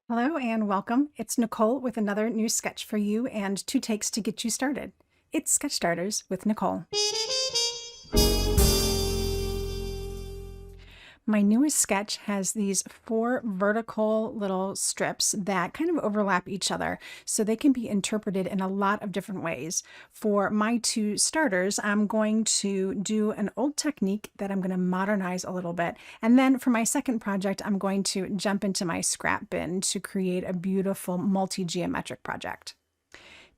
Hello and welcome. It's Nicole with another new sketch for you and 2 takes to get you started. It's Sketch Starters with Nicole. My newest sketch has these 4 vertical little strips that kind of overlap each other, so they can be interpreted in a lot of different ways. For my 2 starters, I'm going to do an old technique that I'm going to modernize a little bit. And then for my second project, I'm going to jump into my scrap bin to create a beautiful multi-geometric project.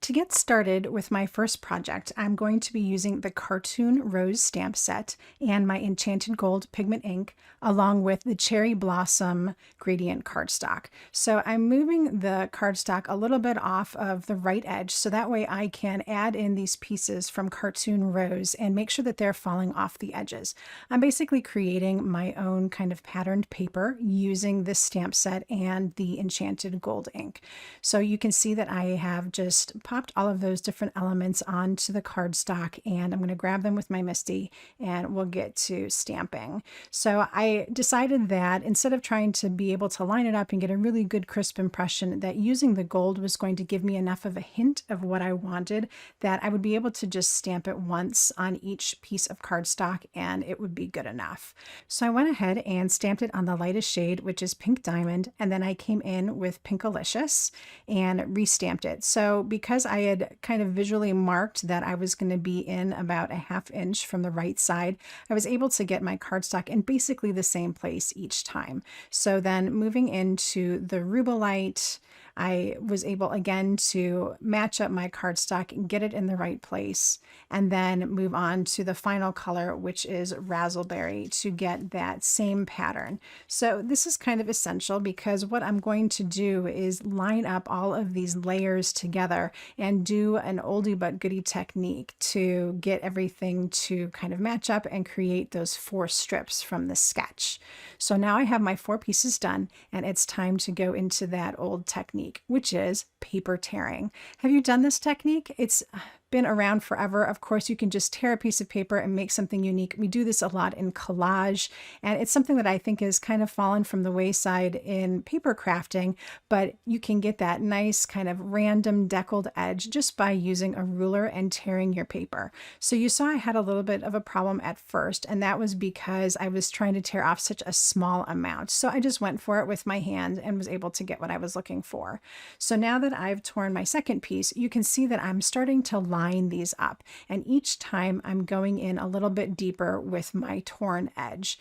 To get started with my first project, I'm going to be using the Cartoon Rose stamp set and my Enchanted Gold pigment ink, along with the Cherry Blossom gradient cardstock. So I'm moving the cardstock a little bit off of the right edge, so that way I can add in these pieces from Cartoon Rose and make sure that they're falling off the edges. I'm basically creating my own kind of patterned paper using this stamp set and the Enchanted Gold ink. So you can see that I have just popped all of those different elements onto the cardstock, and I'm going to grab them with my MISTI and we'll get to stamping. So I decided that instead of trying to be able to line it up and get a really good crisp impression, that using the gold was going to give me enough of a hint of what I wanted that I would be able to just stamp it once on each piece of cardstock and it would be good enough. So I went ahead and stamped it on the lightest shade, which is Pink Diamond, and then I came in with Pinkalicious and restamped it. So because I had kind of visually marked that I was going to be in about a ½ inch from the right side, I was able to get my cardstock in basically the same place each time. So then moving into the Rubelite, I was able again to match up my cardstock and get it in the right place, and then move on to the final color, which is Razzleberry, to get that same pattern. So this is kind of essential because what I'm going to do is line up all of these layers together and do an oldie but goodie technique to get everything to kind of match up and create those 4 strips from the sketch. So now I have my 4 pieces done, and it's time to go into that old technique, which is paper tearing. Have you done this technique? It's been around forever. Of course, you can just tear a piece of paper and make something unique. We do this a lot in collage, and it's something that I think has kind of fallen from the wayside in paper crafting, but you can get that nice kind of random deckled edge just by using a ruler and tearing your paper. So you saw I had a little bit of a problem at first, and that was because I was trying to tear off such a small amount. So I just went for it with my hand and was able to get what I was looking for. So now that I've torn my second piece, you can see that I'm starting to line these up, and each time I'm going in a little bit deeper with my torn edge.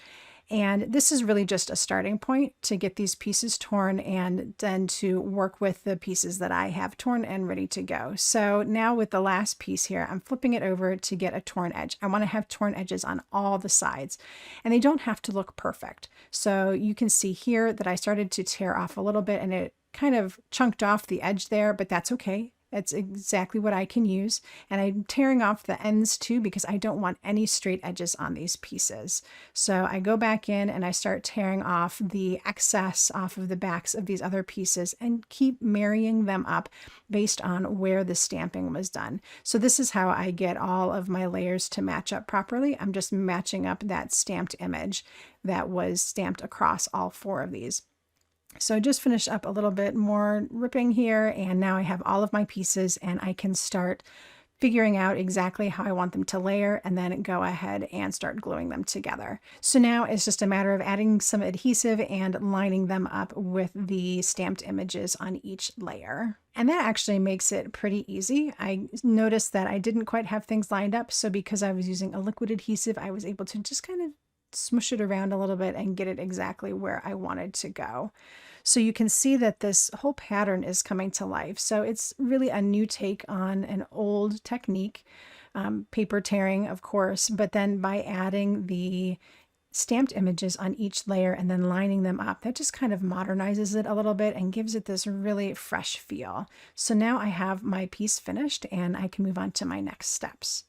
And this is really just a starting point to get these pieces torn and then to work with the pieces that I have torn and ready to go. So now with the last piece here, I'm flipping it over to get a torn edge. I want to have torn edges on all the sides, and they don't have to look perfect. So you can see here that I started to tear off a little bit and it kind of chunked off the edge there, but that's okay. That's exactly what I can use. And I'm tearing off the ends too because I don't want any straight edges on these pieces. So I go back in and I start tearing off the excess off of the backs of these other pieces and keep marrying them up based on where the stamping was done. So this is how I get all of my layers to match up properly. I'm just matching up that stamped image that was stamped across all 4 of these. So just finish up a little bit more ripping here, and now I have all of my pieces and I can start figuring out exactly how I want them to layer and then go ahead and start gluing them together. So now it's just a matter of adding some adhesive and lining them up with the stamped images on each layer. And that actually makes it pretty easy. I noticed that I didn't quite have things lined up, so because I was using a liquid adhesive, I was able to just kind of smush it around a little bit and get it exactly where I wanted to go. So you can see that this whole pattern is coming to life. So it's really a new take on an old technique, paper tearing, of course, but then by adding the stamped images on each layer and then lining them up, that just kind of modernizes it a little bit and gives it this really fresh feel. So now I have my piece finished and I can move on to my next steps.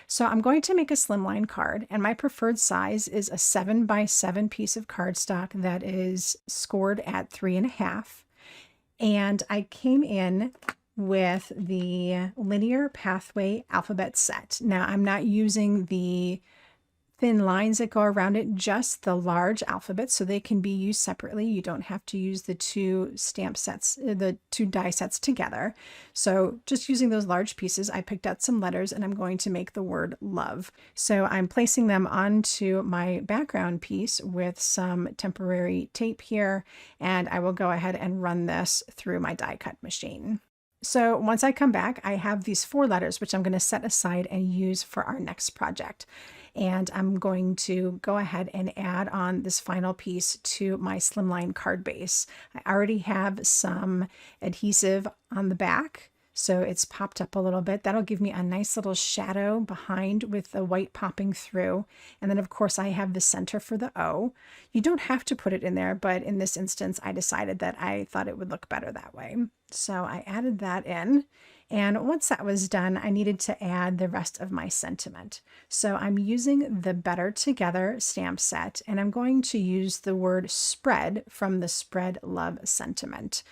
So I'm going to make a slimline card, and my preferred size is a 7x7 piece of cardstock that is scored at 3.5. And I came in with the Linear Pathway Alphabet Set. Now I'm not using the thin lines that go around it, just the large alphabet, so they can be used separately. You don't have to use the two stamp sets, the two die sets together. So just using those large pieces, I picked out some letters and I'm going to make the word love. So I'm placing them onto my background piece with some temporary tape here, and I will go ahead and run this through my die cut machine. So once I come back, I have these 4 letters, which I'm going to set aside and use for our next project. And I'm going to go ahead and add on this final piece to my slimline card base. I already have some adhesive on the back, so it's popped up a little bit. That'll give me a nice little shadow behind with the white popping through. And then of course I have the center for the O. You don't have to put it in there, but in this instance, I decided that I thought it would look better that way. So I added that in. And once that was done, I needed to add the rest of my sentiment. So I'm using the Better Together stamp set, and I'm going to use the word spread from the Spread Love sentiment.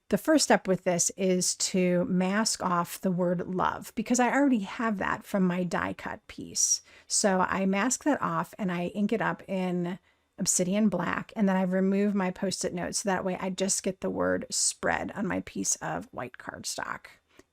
The first step with this is to mask off the word love, because I already have that from my die cut piece. So I mask that off and I ink it up in Obsidian black, and then I remove my post-it notes so that way I just get the word spread on my piece of white cardstock.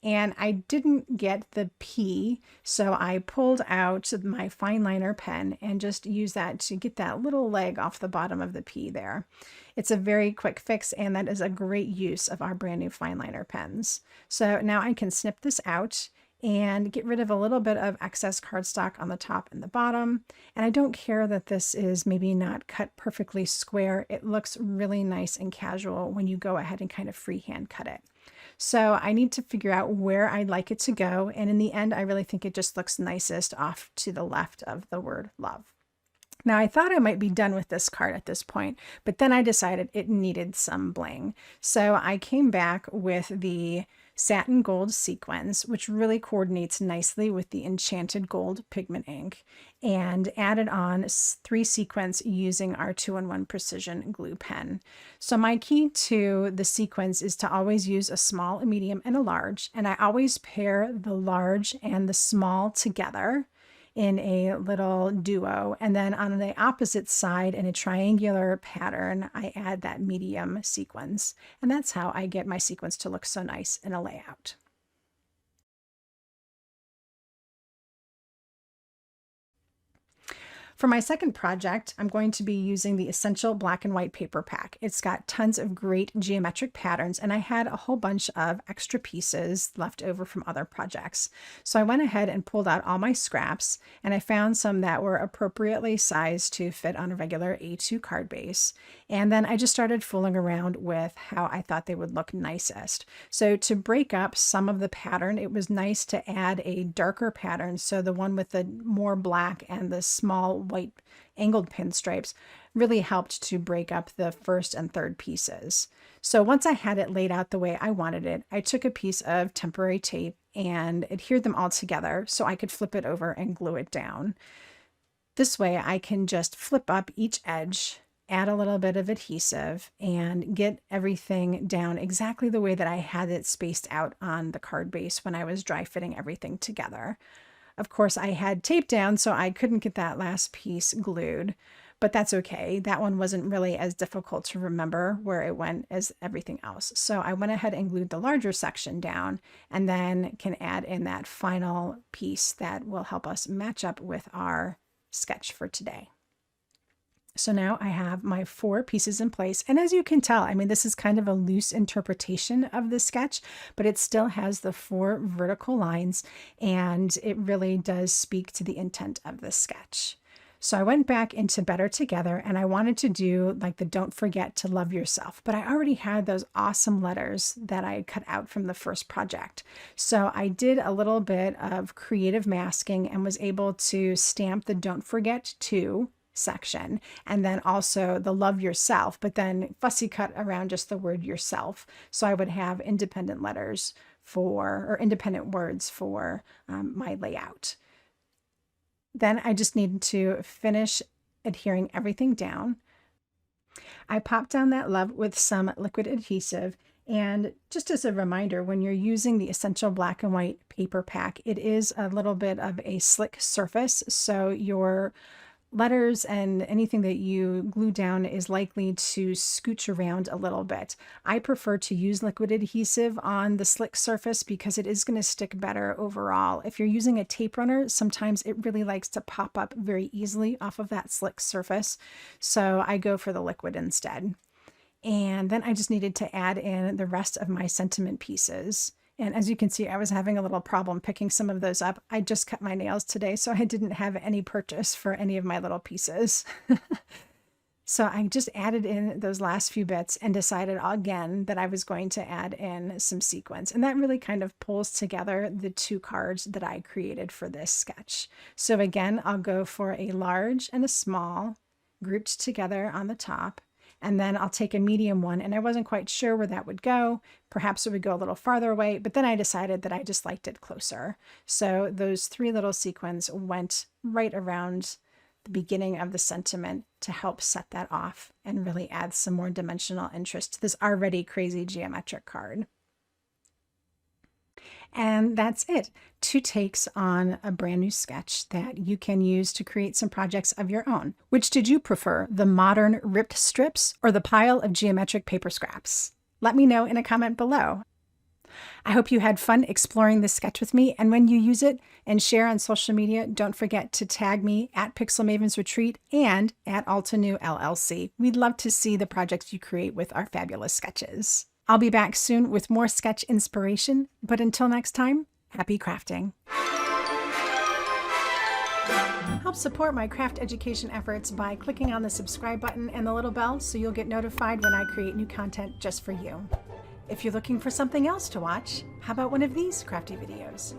And I didn't get the P, so I pulled out my fine liner pen and just used that to get that little leg off the bottom of the P there. It's a very quick fix, and that is a great use of our brand new fine liner pens. So now I can snip this out and get rid of a little bit of excess cardstock on the top and the bottom. And I don't care that this is maybe not cut perfectly square. It looks really nice and casual when you go ahead and kind of freehand cut it. So I need to figure out where I'd like it to go. And in the end, I really think it just looks nicest off to the left of the word love. Now I thought I might be done with this card at this point, but then I decided it needed some bling. So I came back with the Satin Gold Sequins, which really coordinates nicely with the Enchanted Gold Pigment Ink, and added on 3 sequins using our 2-in-1 precision glue pen. So my key to the sequins is to always use a small, a medium, and a large, and I always pair the large and the small together in a little duo, and then on the opposite side in a triangular pattern I add that medium sequins, and that's how I get my sequins to look so nice in a layout. For my second project, I'm going to be using the Essential Black and White paper pack. It's got tons of great geometric patterns, and I had a whole bunch of extra pieces left over from other projects. So I went ahead and pulled out all my scraps, and I found some that were appropriately sized to fit on a regular A2 card base. And then I just started fooling around with how I thought they would look nicest. So to break up some of the pattern, it was nice to add a darker pattern. So the one with the more black and the small white angled pinstripes really helped to break up the first and third pieces. So once I had it laid out the way I wanted it, I took a piece of temporary tape and adhered them all together so I could flip it over and glue it down. This way I can just flip up each edge, add a little bit of adhesive, and get everything down exactly the way that I had it spaced out on the card base when I was dry fitting everything together. Of course, I had tape down, so I couldn't get that last piece glued, but that's okay. That one wasn't really as difficult to remember where it went as everything else. So I went ahead and glued the larger section down, and then can add in that final piece that will help us match up with our sketch for today. So now I have my 4 pieces in place, and as you can tell, I mean, this is kind of a loose interpretation of the sketch, but it still has the 4 vertical lines, and it really does speak to the intent of the sketch. So I went back into Better Together, and I wanted to do like the Don't Forget to Love Yourself, but I already had those awesome letters that I had cut out from the first project. So I did a little bit of creative masking and was able to stamp the Don't Forget To section, and then also the Love Yourself, but then fussy cut around just the word yourself. So I would have independent letters for, or independent words for my layout. Then I just needed to finish adhering everything down. I popped down that love with some liquid adhesive, And just as a reminder, when you're using the Essential Black and White paper pack, it is a little bit of a slick surface, so your letters and anything that you glue down is likely to scooch around a little bit. I prefer to use liquid adhesive on the slick surface because it is going to stick better overall. If you're using a tape runner, sometimes it really likes to pop up very easily off of that slick surface, so I go for the liquid instead. And then I just needed to add in the rest of my sentiment pieces. And as you can see, I was having a little problem picking some of those up. I just cut my nails today, so I didn't have any purchase for any of my little pieces. So I just added in those last few bits and decided again that I was going to add in some sequins. And that really kind of pulls together the two cards that I created for this sketch. So again, I'll go for a large and a small grouped together on the top. And then I'll take a medium one, and I wasn't quite sure where that would go. Perhaps it would go a little farther away, but then I decided that I just liked it closer. So those three little sequins went right around the beginning of the sentiment to help set that off and really add some more dimensional interest to this already crazy geometric card. And that's it. 2 takes on a brand new sketch that you can use to create some projects of your own. Which did you prefer, the modern ripped strips or the pile of geometric paper scraps? Let me know in a comment below. I hope you had fun exploring this sketch with me, and when you use it and share on social media, don't forget to tag me at Pixel Maven's Retreat and at Altenew LLC. We'd love to see the projects you create with our fabulous sketches. I'll be back soon with more sketch inspiration, but until next time, happy crafting. Help support my craft education efforts by clicking on the subscribe button and the little bell so you'll get notified when I create new content just for you. If you're looking for something else to watch, how about one of these crafty videos?